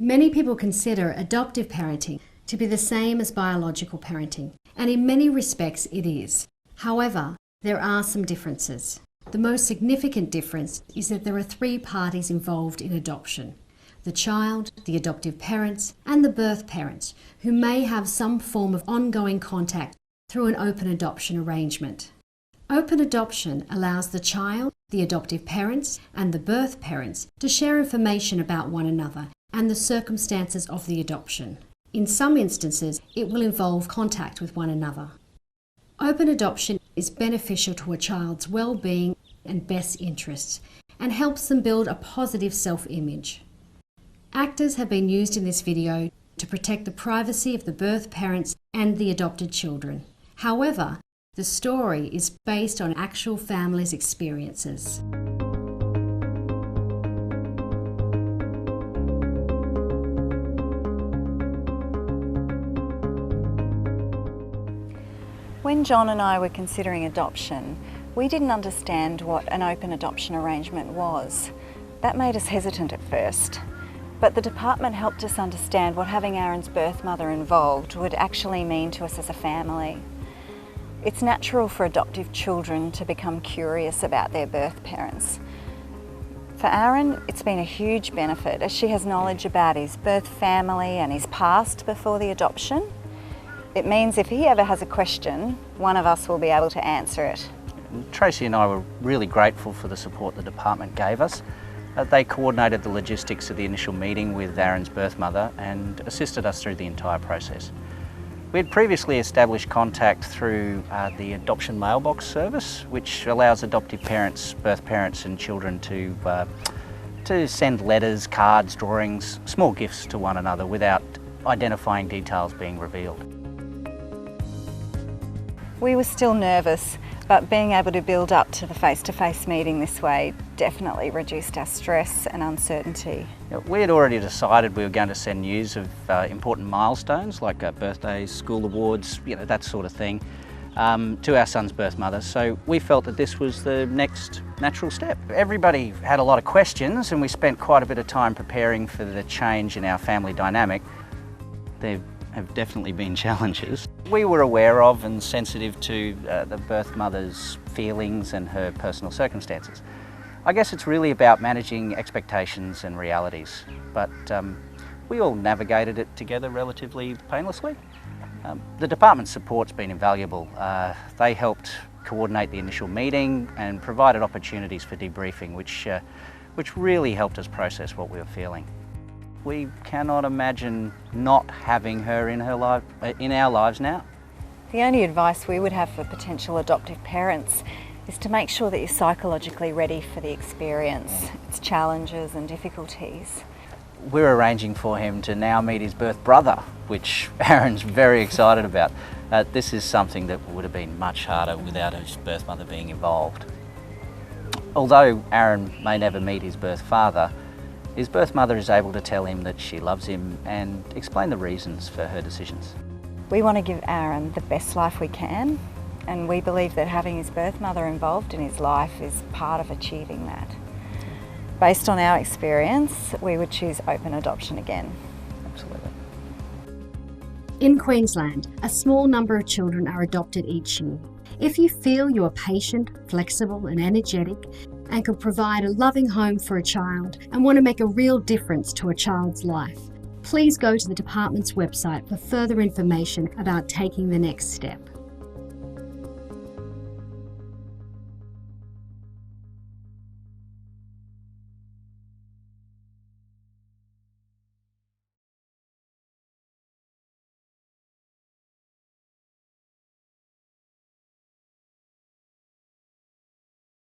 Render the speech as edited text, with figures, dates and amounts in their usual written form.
Many people consider adoptive parenting to be the same as biological parenting, and in many respects it is. However, there are some differences. The most significant difference is that there are three parties involved in adoption: the child, the adoptive parents, and the birth parents, who may have some form of ongoing contact through an open adoption arrangement. Open adoption allows the child, the adoptive parents, and the birth parents to share information about one another and the circumstances of the adoption. In some instances, it will involve contact with one another. Open adoption is beneficial to a child's well-being and best interests and helps them build a positive self-image. Actors have been used in this video to protect the privacy of the birth parents and the adopted children. However, the story is based on actual families' experiences. When John and I were considering adoption, we didn't understand what an open adoption arrangement was. That made us hesitant at first, but the department helped us understand what having Aaron's birth mother involved would actually mean to us as a family. It's natural for adoptive children to become curious about their birth parents. For Aaron, it's been a huge benefit as she has knowledge about his birth family and his past before the adoption. It means if he ever has a question, one of us will be able to answer it. Tracy and I were really grateful for the support the department gave us. They coordinated the logistics of the initial meeting with Aaron's birth mother and assisted us through the entire process. We had previously established contact through the adoption mailbox service, which allows adoptive parents, birth parents and children to send letters, cards, drawings, small gifts to one another without identifying details being revealed. We were still nervous, but being able to build up to the face-to-face meeting this way definitely reduced our stress and uncertainty. We had already decided we were going to send news of important milestones like birthdays, school awards, that sort of thing, to our son's birth mother, so we felt that this was the next natural step. Everybody had a lot of questions and we spent quite a bit of time preparing for the change in our family dynamic. There have definitely been challenges. We were aware of and sensitive to the birth mother's feelings and her personal circumstances. I guess it's really about managing expectations and realities, but we all navigated it together relatively painlessly. The department's support's been invaluable. They helped coordinate the initial meeting and provided opportunities for debriefing, which really helped us process what we were feeling. We cannot imagine not having her in our lives now. The only advice we would have for potential adoptive parents is to make sure that you're psychologically ready for the experience, its challenges and difficulties. We're arranging for him to now meet his birth brother, which Aaron's very excited about. This is something that would have been much harder without his birth mother being involved. Although Aaron may never meet his birth father, his birth mother is able to tell him that she loves him and explain the reasons for her decisions. We want to give Aaron the best life we can, and we believe that having his birth mother involved in his life is part of achieving that. Based on our experience, we would choose open adoption again. Absolutely. In Queensland, a small number of children are adopted each year. If you feel you are patient, flexible and energetic, and could provide a loving home for a child and want to make a real difference to a child's life, please go to the department's website for further information about taking the next step.